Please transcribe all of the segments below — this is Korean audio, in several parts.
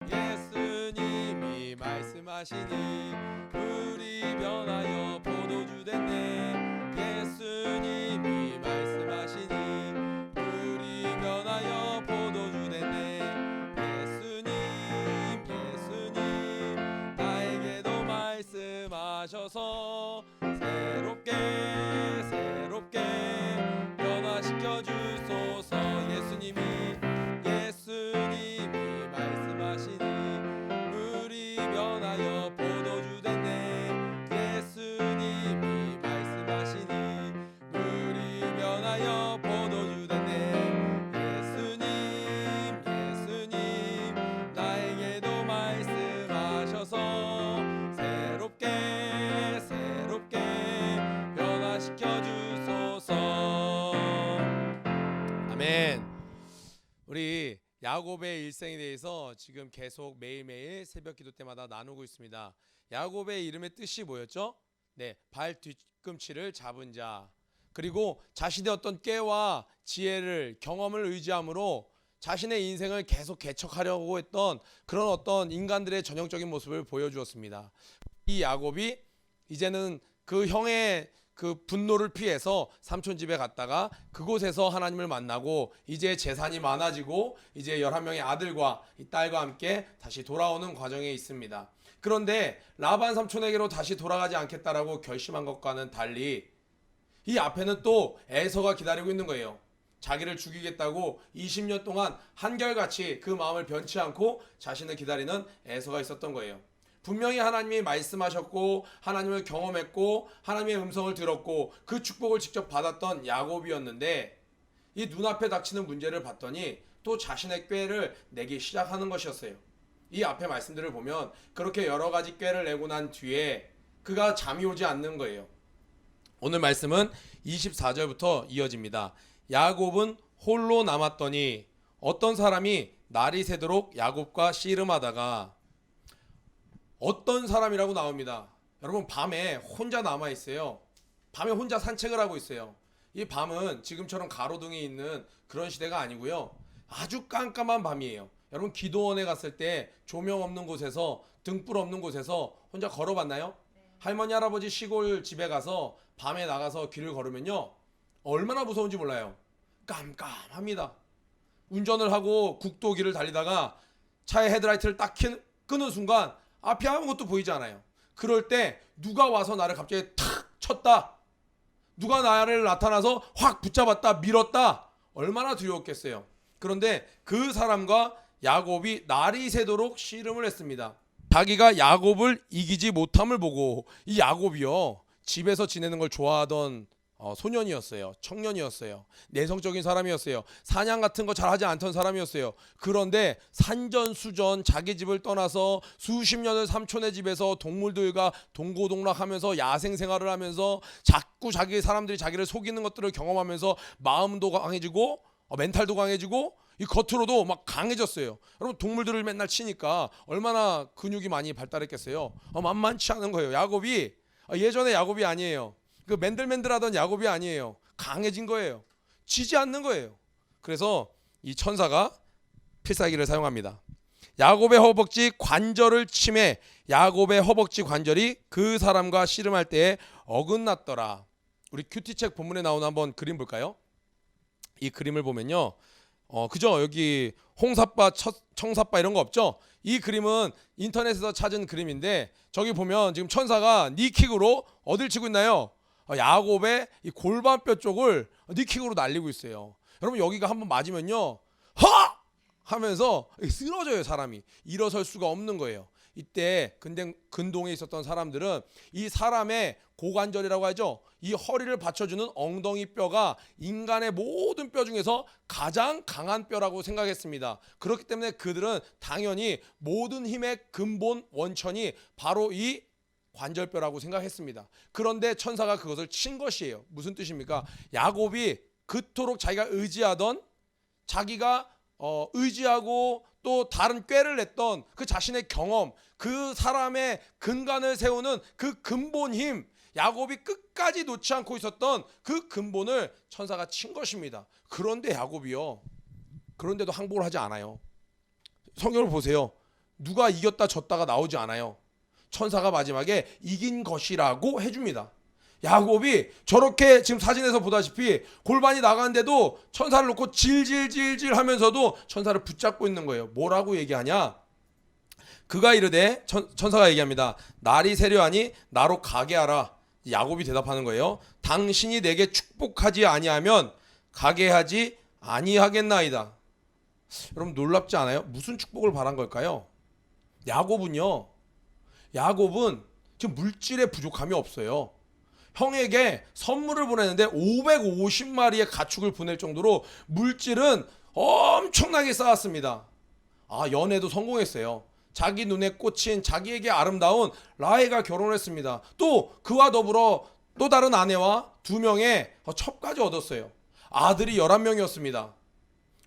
예수님이 말씀하시니 물이 변하여 포도주 됐네. 예수님이 말씀하시니 물이 변하여 포도주 됐네. 예수님 나에게도 말씀하셔서 새롭게 변화시켜 주소서. 예수님이 말씀하시니 물이 변하여 포도주 됐네. 예수님이 말씀하시니 물이 변하여 포도주 됐네. 예수님 나에게도 말씀하셔서 새롭게 변화시켜 주소서. 아멘. 우리 야곱의 일생에 대해서 지금 계속 매일매일 새벽 기도 때마다 나누고 있습니다. 야곱의 이름의 뜻이 뭐였죠? 네, 발 뒤꿈치를 잡은 자. 그리고 자신의 어떤 꾀와 지혜를, 경험을 의지함으로 자신의 인생을 계속 개척하려고 했던 그런 어떤 인간들의 전형적인 모습을 보여주었습니다. 이 야곱이 이제는 그 형의 그 분노를 피해서 삼촌 집에 갔다가 그곳에서 하나님을 만나고 이제 재산이 많아지고 이제 11명의 아들과 이 딸과 함께 다시 돌아오는 과정에 있습니다. 그런데 라반 삼촌에게로 다시 돌아가지 않겠다라고 결심한 것과는 달리 이 앞에는 또 에서가 기다리고 있는 거예요. 자기를 죽이겠다고 20년 동안 한결같이 그 마음을 변치 않고 자신을 기다리는 에서가 있었던 거예요. 분명히 하나님이 말씀하셨고 하나님을 경험했고 하나님의 음성을 들었고 그 축복을 직접 받았던 야곱이었는데 이 눈앞에 닥치는 문제를 봤더니 또 자신의 꾀를 내기 시작하는 것이었어요. 이 앞에 말씀들을 보면 그렇게 여러 가지 꾀를 내고 난 뒤에 그가 잠이 오지 않는 거예요. 오늘 말씀은 24절부터 이어집니다. 야곱은 홀로 남았더니 어떤 사람이 날이 새도록 야곱과 씨름하다가, 어떤 사람이라고 나옵니다. 여러분, 밤에 혼자 남아 있어요. 밤에 혼자 산책을 하고 있어요. 이 밤은 지금처럼 가로등이 있는 그런 시대가 아니고요. 아주 깜깜한 밤이에요. 여러분, 기도원에 갔을 때 조명 없는 곳에서, 등불 없는 곳에서 혼자 걸어봤나요? 할머니 할아버지 시골 집에 가서 밤에 나가서 길을 걸으면요, 얼마나 무서운지 몰라요. 깜깜합니다. 운전을 하고 국도길을 달리다가 차의 헤드라이트를 딱 끄는 순간 앞이 아무것도 보이지 않아요. 그럴 때 누가 와서 나를 갑자기 탁 쳤다, 누가 나를 나타나서 확 붙잡았다, 밀었다, 얼마나 두려웠겠어요. 그런데 그 사람과 야곱이 날이 새도록 씨름을 했습니다. 자기가 야곱을 이기지 못함을 보고, 이 야곱이요, 집에서 지내는 걸 좋아하던 소년이었어요. 청년이었어요. 내성적인 사람이었어요. 사냥 같은 거 잘하지 않던 사람이었어요. 그런데 산전수전 자기 집을 떠나서 수십 년을 삼촌의 집에서 동물들과 동고동락하면서 야생 생활을 하면서 자꾸 사람들이 자기를 속이는 것들을 경험하면서 마음도 강해지고 멘탈도 강해지고 이 겉으로도 막 강해졌어요. 여러분, 동물들을 맨날 치니까 얼마나 근육이 많이 발달했겠어요. 만만치 않은 거예요. 야곱이 예전의 야곱이 아니에요. 그 맨들맨들하던 야곱이 아니에요. 강해진 거예요. 지지 않는 거예요. 그래서 이 천사가 필살기를 사용합니다. 야곱의 허벅지 관절을 침해 야곱의 허벅지 관절이 그 사람과 씨름할 때에 어긋났더라. 우리 큐티책 본문에 나오는 한번 그림 볼까요? 이 그림을 보면요, 그죠? 여기 홍사빠, 청사빠 이런 거 없죠? 이 그림은 인터넷에서 찾은 그림인데, 저기 보면 지금 천사가 니킥으로 어딜 치고 있나요? 야곱의 이 골반뼈 쪽을 니킥으로 날리고 있어요. 여러분, 여기가 한번 맞으면요, 하! 하면서 쓰러져요. 사람이 일어설 수가 없는 거예요. 이때 근동에 있었던 사람들은 이 사람의 고관절이라고 하죠, 이 허리를 받쳐주는 엉덩이 뼈가 인간의 모든 뼈 중에서 가장 강한 뼈라고 생각했습니다. 그렇기 때문에 그들은 당연히 모든 힘의 근본 원천이 바로 이 관절뼈라고 생각했습니다. 그런데 천사가 그것을 친 것이에요. 무슨 뜻입니까? 야곱이 그토록 자기가 의지하던, 자기가 의지하고 또 다른 꾀를 냈던 그 자신의 경험, 그 사람의 근간을 세우는 그 근본 힘, 야곱이 끝까지 놓지 않고 있었던 그 근본을 천사가 친 것입니다. 그런데 야곱이요, 그런데도 항복을 하지 않아요. 성경을 보세요. 누가 이겼다 졌다가 나오지 않아요. 천사가 마지막에 이긴 것이라고 해줍니다. 야곱이 저렇게 지금 사진에서 보다시피 골반이 나가는데도 천사를 놓고 질질질질 하면서도 천사를 붙잡고 있는 거예요. 뭐라고 얘기하냐? 그가 이르되 천사가 얘기합니다. 날이 새려하니 나로 가게 하라. 야곱이 대답하는 거예요. 당신이 내게 축복하지 아니하면 가게 하지 아니하겠나이다. 여러분 놀랍지 않아요? 무슨 축복을 바란 걸까요? 야곱은 지금 물질에 부족함이 없어요. 형에게 선물을 보내는데 550마리의 가축을 보낼 정도로 물질은 엄청나게 쌓았습니다. 연애도 성공했어요. 자기 눈에 꽂힌 자기에게 아름다운 라헬과 결혼했습니다. 또 그와 더불어 또 다른 아내와 2명의 첩까지 얻었어요. 아들이 11명이었습니다.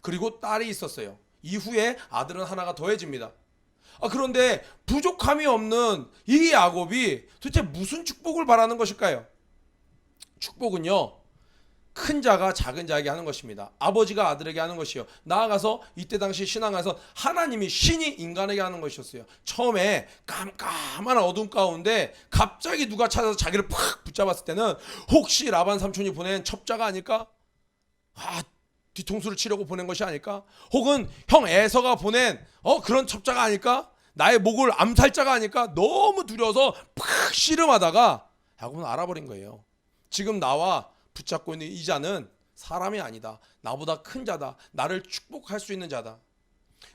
그리고 딸이 있었어요. 이후에 아들은 하나가 더해집니다. 그런데 부족함이 없는 이 야곱이 도대체 무슨 축복을 바라는 것일까요? 축복은요, 큰 자가 작은 자에게 하는 것입니다. 아버지가 아들에게 하는 것이요. 나아가서 이때 당시 신앙에서 하나님이 신이 인간에게 하는 것이었어요. 처음에 깜깜한 어둠 가운데 갑자기 누가 찾아서 자기를 팍 붙잡았을 때는 혹시 라반 삼촌이 보낸 첩자가 아닐까? 뒤통수를 치려고 보낸 것이 아닐까? 혹은 형 에서가 보낸 그런 첩자가 아닐까? 나의 목을 암살자가 아닐까? 너무 두려워서 팍 씨름하다가 야곱은 알아버린 거예요. 지금 나와 붙잡고 있는 이 자는 사람이 아니다. 나보다 큰 자다. 나를 축복할 수 있는 자다.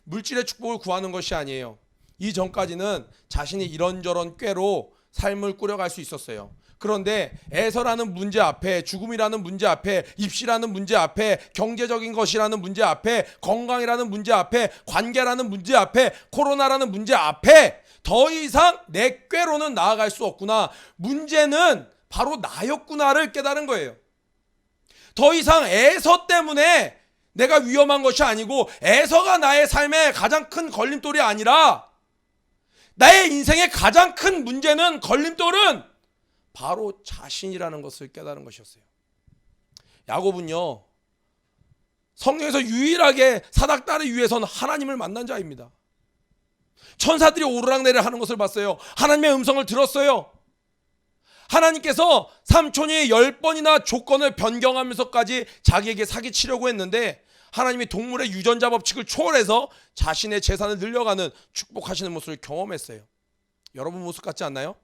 물질의 축복을 구하는 것이 아니에요. 이전까지는 자신이 이런저런 꾀로 삶을 꾸려갈 수 있었어요. 그런데 에서라는 문제 앞에, 죽음이라는 문제 앞에, 입시라는 문제 앞에, 경제적인 것이라는 문제 앞에, 건강이라는 문제 앞에, 관계라는 문제 앞에, 코로나라는 문제 앞에 더 이상 내 꾀로는 나아갈 수 없구나. 문제는 바로 나였구나를 깨달은 거예요. 더 이상 에서 때문에 내가 위험한 것이 아니고 에서가 나의 삶의 가장 큰 걸림돌이 아니라 나의 인생의 가장 큰 문제는 걸림돌은 바로 자신이라는 것을 깨달은 것이었어요. 야곱은요, 성경에서 유일하게 사닥다리 위에서는 하나님을 만난 자입니다. 천사들이 오르락내리락 하는 것을 봤어요. 하나님의 음성을 들었어요. 하나님께서 삼촌이 10번이나 조건을 변경하면서까지 자기에게 사기치려고 했는데 하나님이 동물의 유전자 법칙을 초월해서 자신의 재산을 늘려가는 축복하시는 모습을 경험했어요. 여러분 모습 같지 않나요?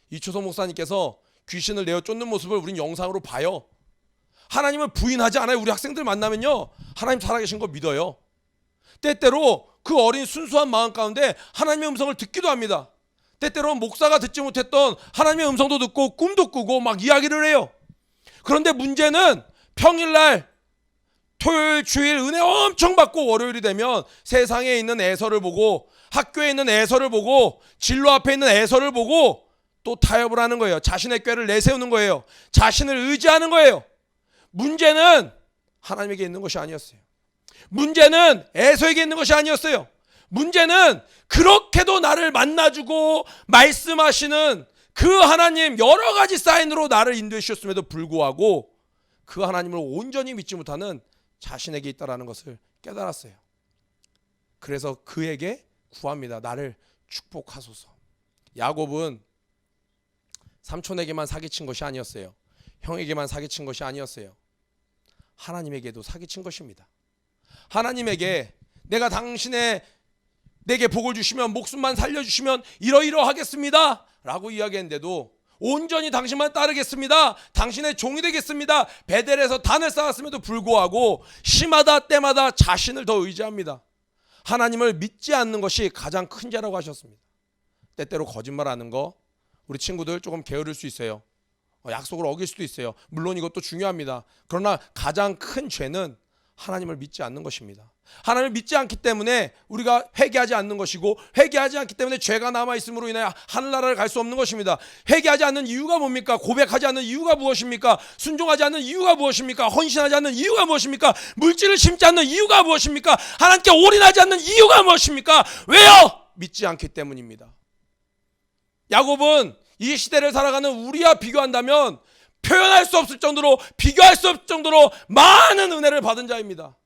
이초성 목사님께서 귀신을 내어 쫓는 모습을 우린 영상으로 봐요. 하나님을 부인하지 않아요. 우리 학생들 만나면요, 하나님 살아계신 거 믿어요. 때때로 그 어린 순수한 마음 가운데 하나님의 음성을 듣기도 합니다. 때때로는 목사가 듣지 못했던 하나님의 음성도 듣고 꿈도 꾸고 막 이야기를 해요. 그런데 문제는 평일날 토요일 주일 은혜 엄청 받고 월요일이 되면 세상에 있는 에서를 보고 학교에 있는 에서를 보고 진로 앞에 있는 에서를 보고 또 타협을 하는 거예요. 자신의 꾀를 내세우는 거예요. 자신을 의지하는 거예요. 문제는 하나님에게 있는 것이 아니었어요. 문제는 에서에게 있는 것이 아니었어요. 문제는 그렇게도 나를 만나주고 말씀하시는 그 하나님, 여러 가지 사인으로 나를 인도해 주셨음에도 불구하고 그 하나님을 온전히 믿지 못하는 자신에게 있다라는 것을 깨달았어요. 그래서 그에게 구합니다. 나를 축복하소서. 야곱은 삼촌에게만 사기친 것이 아니었어요. 형에게만 사기친 것이 아니었어요. 하나님에게도 사기친 것입니다. 하나님에게 내가 내게 복을 주시면, 목숨만 살려주시면 이러이러하겠습니다 라고 이야기했는데도 온전히 당신만 따르겠습니다, 당신의 종이 되겠습니다, 베델에서 단을 쌓았음에도 불구하고 시마다 때마다 자신을 더 의지합니다. 하나님을 믿지 않는 것이 가장 큰 죄라고 하셨습니다. 때때로 거짓말하는 거 우리 친구들 조금 게으를 수 있어요. 약속을 어길 수도 있어요. 물론 이것도 중요합니다. 그러나 가장 큰 죄는 하나님을 믿지 않는 것입니다. 하나님을 믿지 않기 때문에 우리가 회개하지 않는 것이고, 회개하지 않기 때문에 죄가 남아있음으로 인해 하늘나라를 갈 수 없는 것입니다. 회개하지 않는 이유가 뭡니까? 고백하지 않는 이유가 무엇입니까? 순종하지 않는 이유가 무엇입니까? 헌신하지 않는 이유가 무엇입니까? 물질을 심지 않는 이유가 무엇입니까? 하나님께 올인하지 않는 이유가 무엇입니까? 왜요? 믿지 않기 때문입니다. 야곱은 이 시대를 살아가는 우리와 비교한다면 표현할 수 없을 정도로, 비교할 수 없을 정도로 많은 은혜를 받은 자입니다.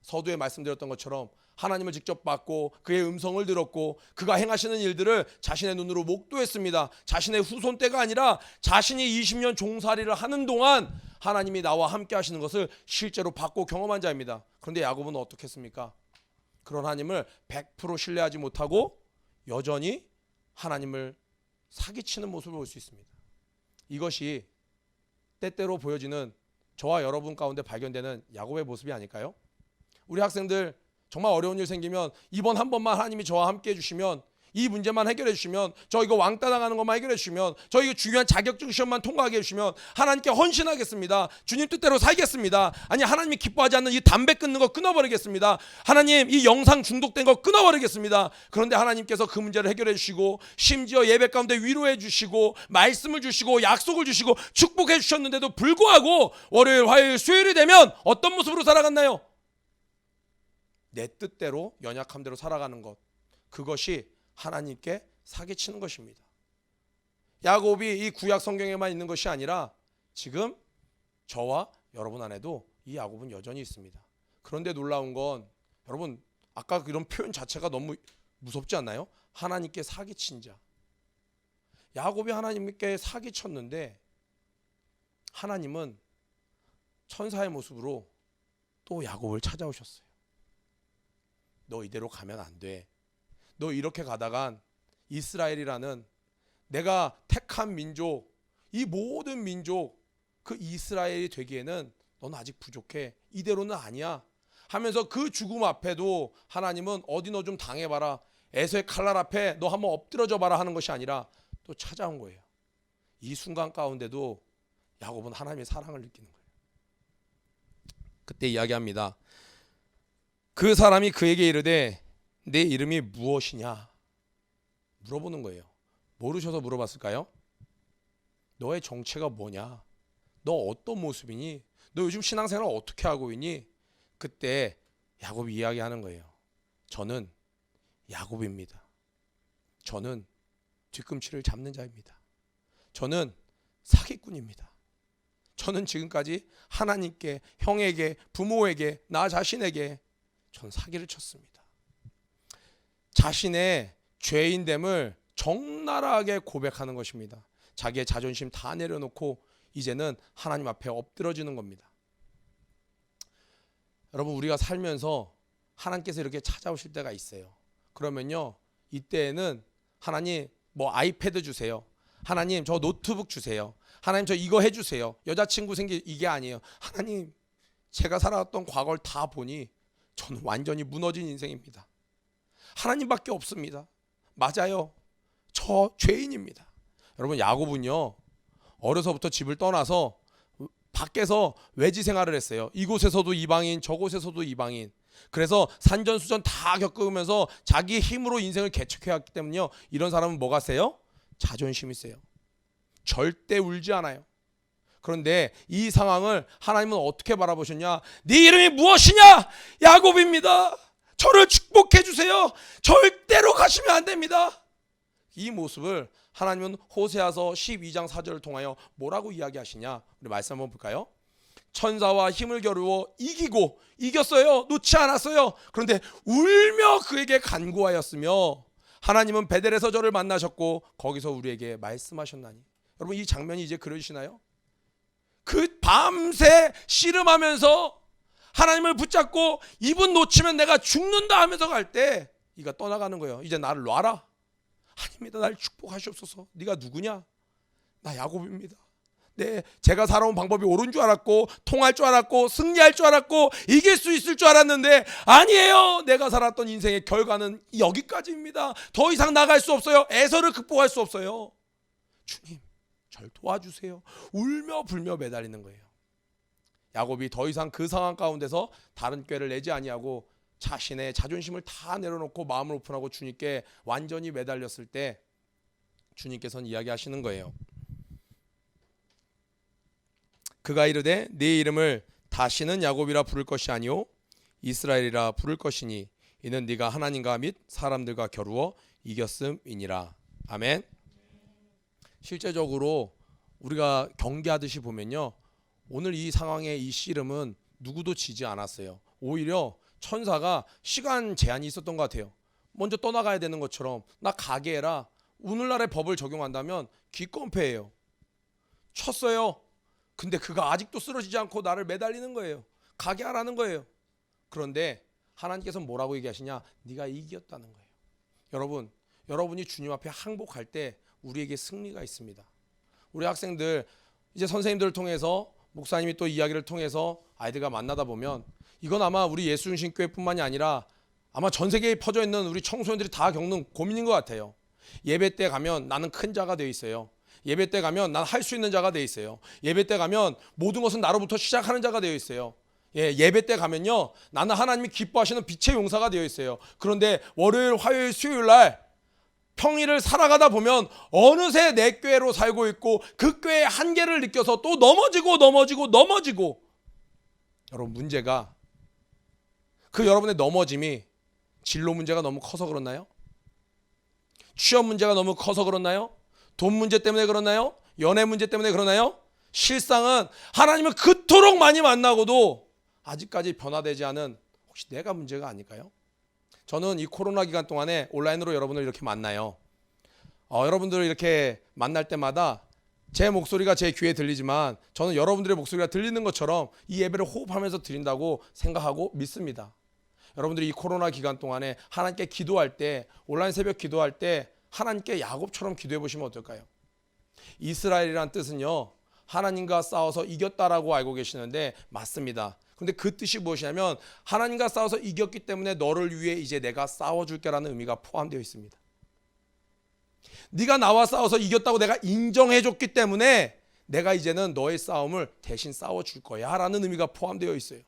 서두에 말씀드렸던 것처럼 하나님을 직접 봤고 그의 음성을 들었고 그가 행하시는 일들을 자신의 눈으로 목도했습니다. 자신의 후손 때가 아니라 자신이 20년 종살이를 하는 동안 하나님이 나와 함께 하시는 것을 실제로 봤고 경험한 자입니다. 그런데 야곱은 어떻게 했습니까? 그런 하나님을 100% 신뢰하지 못하고 여전히 하나님을 사기치는 모습을 볼 수 있습니다. 이것이 때때로 보여지는 저와 여러분 가운데 발견되는 야곱의 모습이 아닐까요? 우리 학생들 정말 어려운 일 생기면 이번 한 번만 하나님이 저와 함께 해주시면, 이 문제만 해결해 주시면, 저 이거 왕따 당하는 것만 해결해 주시면, 저 이거 중요한 자격증 시험만 통과하게 해주시면 하나님께 헌신하겠습니다. 주님 뜻대로 살겠습니다. 아니 하나님이 기뻐하지 않는 이 담배 끊는 거 끊어버리겠습니다. 하나님 이 영상 중독된 거 끊어버리겠습니다. 그런데 하나님께서 그 문제를 해결해 주시고 심지어 예배 가운데 위로해 주시고 말씀을 주시고 약속을 주시고 축복해 주셨는데도 불구하고 월요일 화요일 수요일이 되면 어떤 모습으로 살아갔나요? 내 뜻대로 연약함대로 살아가는 것, 그것이 하나님께 사기치는 것입니다. 야곱이 이 구약 성경에만 있는 것이 아니라 지금 저와 여러분 안에도 이 야곱은 여전히 있습니다. 그런데 놀라운 건 여러분 아까 그런 표현 자체가 너무 무섭지 않나요? 하나님께 사기친 자. 야곱이 하나님께 사기쳤는데 하나님은 천사의 모습으로 또 야곱을 찾아오셨어요. 너 이대로 가면 안 돼. 너 이렇게 가다간 이스라엘이라는 내가 택한 민족, 이 모든 민족, 그 이스라엘이 되기에는 넌 아직 부족해. 이대로는 아니야 하면서 그 죽음 앞에도 하나님은 어디 너 좀 당해봐라, 에서의 칼날 앞에 너 한번 엎드려져 봐라 하는 것이 아니라 또 찾아온 거예요. 이 순간 가운데도 야곱은 하나님의 사랑을 느끼는 거예요. 그때 이야기합니다. 그 사람이 그에게 이르되 내 이름이 무엇이냐 물어보는 거예요. 모르셔서 물어봤을까요? 너의 정체가 뭐냐? 너 어떤 모습이니? 너 요즘 신앙생활 어떻게 하고 있니? 그때 야곱이 이야기하는 거예요. 저는 야곱입니다. 저는 뒤꿈치를 잡는 자입니다. 저는 사기꾼입니다. 저는 지금까지 하나님께, 형에게, 부모에게, 나 자신에게 전 사기를 쳤습니다. 자신의 죄인됨을 적나라하게 고백하는 것입니다. 자기의 자존심 다 내려놓고 이제는 하나님 앞에 엎드러지는 겁니다. 여러분 우리가 살면서 하나님께서 이렇게 찾아오실 때가 있어요. 그러면요 이때에는 하나님 뭐 아이패드 주세요. 하나님 저 노트북 주세요. 하나님 저 이거 해주세요. 여자친구 생기 이게 아니에요. 하나님 제가 살아왔던 과거를 다 보니 저는 완전히 무너진 인생입니다. 하나님밖에 없습니다. 맞아요. 저 죄인입니다. 여러분 야곱은요 어려서부터 집을 떠나서 밖에서 외지 생활을 했어요. 이곳에서도 이방인 저곳에서도 이방인. 그래서 산전수전 다 겪으면서 자기 힘으로 인생을 개척해왔기 때문에요. 이런 사람은 뭐가 세요? 자존심이 세요. 절대 울지 않아요. 그런데 이 상황을 하나님은 어떻게 바라보셨냐? 네 이름이 무엇이냐? 야곱입니다. 저를 축복해 주세요. 절대로 가시면 안 됩니다. 이 모습을 하나님은 호세아서 12장 4절을 통하여 뭐라고 이야기하시냐? 우리 말씀 한번 볼까요? 천사와 힘을 겨루어 이기고 이겼어요. 놓지 않았어요. 그런데 울며 그에게 간구하였으며 하나님은 베델에서 저를 만나셨고 거기서 우리에게 말씀하셨나니. 여러분 이 장면이 이제 그려지시나요? 그 밤새 씨름하면서 하나님을 붙잡고 이분 놓치면 내가 죽는다 하면서 갈 때 이가 떠나가는 거예요. 이제 나를 놔라. 아닙니다. 나를 축복하시옵소서. 네가 누구냐? 나 야곱입니다. 네, 제가 살아온 방법이 옳은 줄 알았고 통할 줄 알았고 승리할 줄 알았고 이길 수 있을 줄 알았는데 아니에요. 내가 살았던 인생의 결과는 여기까지입니다. 더 이상 나갈 수 없어요. 에서를 극복할 수 없어요. 주님 절 도와주세요. 울며 불며 매달리는 거예요. 야곱이 더 이상 그 상황 가운데서 다른 꾀를 내지 아니하고 자신의 자존심을 다 내려놓고 마음을 오픈하고 주님께 완전히 매달렸을 때 주님께서는 이야기하시는 거예요. 그가 이르되 네 이름을 다시는 야곱이라 부를 것이 아니요 이스라엘이라 부를 것이니 이는 네가 하나님과 및 사람들과 겨루어 이겼음이니라. 아멘. 실제적으로 우리가 경기하듯이 보면요 오늘 이 상황의 이 씨름은 누구도 지지 않았어요. 오히려 천사가 시간 제한이 있었던 것 같아요. 먼저 떠나가야 되는 것처럼 나 가게 해라. 오늘날의 법을 적용한다면 기권패예요. 쳤어요. 근데 그가 아직도 쓰러지지 않고 나를 매달리는 거예요. 가게 하라는 거예요. 그런데 하나님께서 뭐라고 얘기하시냐? 네가 이겼다는 거예요. 여러분, 여러분이 주님 앞에 항복할 때 우리에게 승리가 있습니다. 우리 학생들 이제 선생님들을 통해서 목사님이 또 이야기를 통해서 아이들과 만나다 보면 이건 아마 우리 예수중심교회뿐만이 아니라 아마 전 세계에 퍼져 있는 우리 청소년들이 다 겪는 고민인 것 같아요. 예배 때 가면 나는 큰 자가 되어 있어요. 예배 때 가면 난 할 수 있는 자가 되어 있어요. 예배 때 가면 모든 것은 나로부터 시작하는 자가 되어 있어요. 예배 때 가면요, 나는 하나님이 기뻐하시는 빛의 용사가 되어 있어요. 그런데 월요일, 화요일, 수요일 날 평일을 살아가다 보면 어느새 내 꾀로 살고 있고 그 꾀의 한계를 느껴서 또 넘어지고 여러분, 문제가 그 여러분의 넘어짐이 진로 문제가 너무 커서 그렇나요? 취업 문제가 너무 커서 그렇나요? 돈 문제 때문에 그렇나요? 연애 문제 때문에 그러나요? 실상은 하나님을 그토록 많이 만나고도 아직까지 변화되지 않은 혹시 내가 문제가 아닐까요? 저는 이 코로나 기간 동안에 온라인으로 여러분을 이렇게 만나요. 여러분들을 이렇게 만날 때마다 제 목소리가 제 귀에 들리지만 저는 여러분들의 목소리가 들리는 것처럼 이 예배를 호흡하면서 드린다고 생각하고 믿습니다. 여러분들이 이 코로나 기간 동안에 하나님께 기도할 때, 온라인 새벽 기도할 때 하나님께 야곱처럼 기도해 보시면 어떨까요? 이스라엘이란 뜻은요, 하나님과 싸워서 이겼다라고 알고 계시는데 맞습니다. 근데 그 뜻이 무엇이냐면 하나님과 싸워서 이겼기 때문에 너를 위해 이제 내가 싸워줄게라는 의미가 포함되어 있습니다. 네가 나와 싸워서 이겼다고 내가 인정해줬기 때문에 내가 이제는 너의 싸움을 대신 싸워줄 거야 라는 의미가 포함되어 있어요.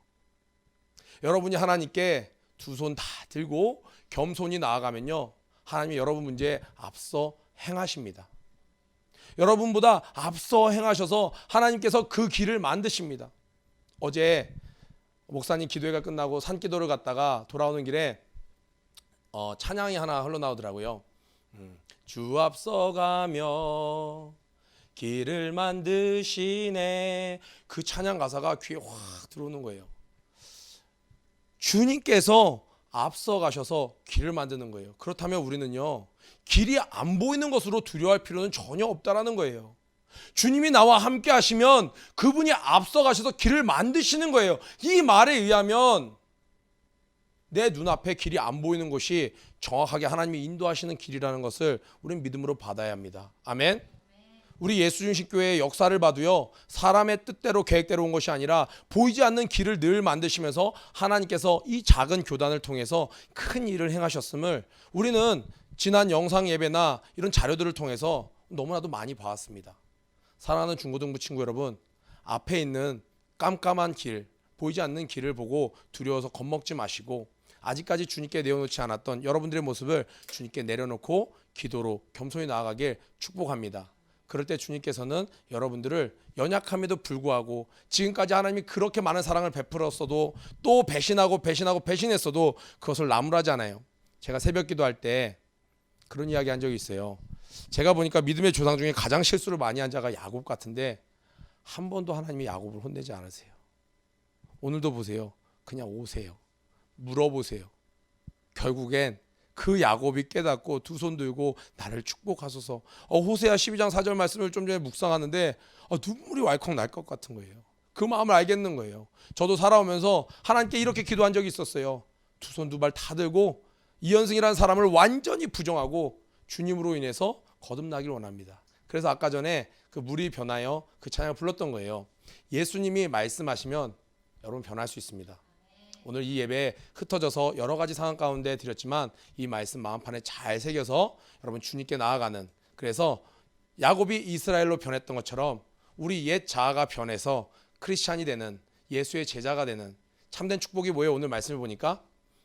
여러분이 하나님께 두 손 다 들고 겸손히 나아가면요, 하나님이 여러분 문제에 앞서 행하십니다. 여러분보다 앞서 행하셔서 하나님께서 그 길을 만드십니다. 어제 목사님 기도회가 끝나고 산기도를 갔다가 돌아오는 길에 찬양이 하나 흘러나오더라고요. 주 앞서가며 길을 만드시네. 그 찬양 가사가 귀에 확 들어오는 거예요. 주님께서 앞서가셔서 길을 만드는 거예요. 그렇다면 우리는요, 길이 안 보이는 것으로 두려워할 필요는 전혀 없다라는 거예요. 주님이 나와 함께 하시면 그분이 앞서가셔서 길을 만드시는 거예요. 이 말에 의하면 내 눈앞에 길이 안 보이는 것이 정확하게 하나님이 인도하시는 길이라는 것을 우리는 믿음으로 받아야 합니다. 아멘. 우리 예수중심교회의 역사를 봐도요, 사람의 뜻대로 계획대로 온 것이 아니라 보이지 않는 길을 늘 만드시면서 하나님께서 이 작은 교단을 통해서 큰 일을 행하셨음을 우리는 지난 영상 예배나 이런 자료들을 통해서 너무나도 많이 봐왔습니다. 사랑하는 중고등부 친구 여러분, 앞에 있는 깜깜한 길, 보이지 않는 길을 보고 두려워서 겁먹지 마시고 아직까지 주님께 내어놓지 않았던 여러분들의 모습을 주님께 내려놓고 기도로 겸손히 나아가길 축복합니다. 그럴 때 주님께서는 여러분들을 연약함에도 불구하고 지금까지 하나님이 그렇게 많은 사랑을 베풀었어도 또 배신했어도 그것을 나무라지 않아요. 제가 새벽 기도할 때 그런 이야기 한 적이 있어요. 제가 보니까 믿음의 조상 중에 가장 실수를 많이 한 자가 야곱 같은데 한 번도 하나님이 야곱을 혼내지 않으세요. 오늘도 보세요. 그냥 오세요. 물어보세요. 결국엔 그 야곱이 깨닫고 두 손 들고 나를 축복하소서. 호세아 12장 4절 말씀을 좀 전에 묵상하는데 눈물이 왈컥 날 것 같은 거예요. 그 마음을 알겠는 거예요. 저도 살아오면서 하나님께 이렇게 기도한 적이 있었어요. 두 손 두 발 다 들고 이현승이라는 사람을 완전히 부정하고 주님으로 인해서 거듭나길 원합니다. 그래서 아까 전에 그 물이 변하여 그 찬양을 불렀던 거예요. 예수님이 말씀하시면 여러분 변할 수 있습니다. 오늘 이 예배에 흩어져서 여러 가지 상황 가운데 드렸지만 이 말씀 마음판에 잘 새겨서 여러분 주님께 나아가는, 그래서 야곱이 이스라엘로 변했던 것처럼 우리 옛 자아가 변해서 크리스찬이 되는, 예수의 제자가 되는 참된 축복이 뭐예요? 오늘 말씀을 보니까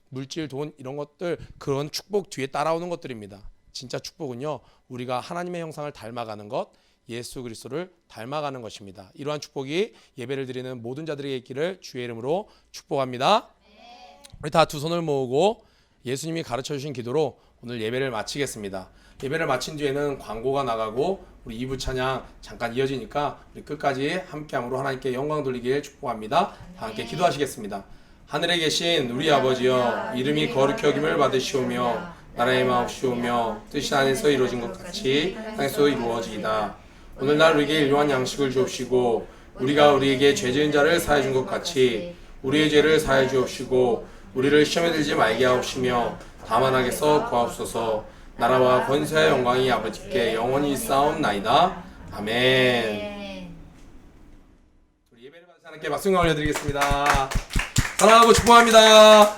물질, 돈 이런 것들, 그런 축복 뒤에 따라오는 것들입니다. 진짜 축복은요, 우리가 하나님의 형상을 닮아가는 것, 예수 그리스도를 닮아가는 것입니다. 이러한 축복이 예배를 드리는 모든 자들에게 있기를 주의 이름으로 축복합니다. 우리 다 두 손을 모으고 예수님이 가르쳐 주신 기도로 오늘 예배를 마치겠습니다. 예배를 마친 뒤에는 광고가 나가고 우리 2부 찬양 잠깐 이어지니까 우리 끝까지 함께함으로 하나님께 영광 돌리길 축복합니다. 다 함께 기도하시겠습니다. 하늘에 계신 우리 아버지여, 이름이 거룩히 여김을 받으시오며 나라의 마옵시오며 뜻이 안에서 이루어진 것 같이 땅에서 이루어지이다. 오늘날 우리에게 일용할 양식을 주옵시고 우리가 우리에게 죄 지은 자를 사해 준 것 같이 우리의 죄를 사해 주옵시고 우리를 시험에 들지 말게 하옵시며 다만 악에서 구하옵소서. 나라와 권세와 영광이 아버지께 영원히 있사옵나이다. 아멘. 우리 예배를 받은 하나님께 박수 올려드리겠습니다. 사랑하고 축복합니다.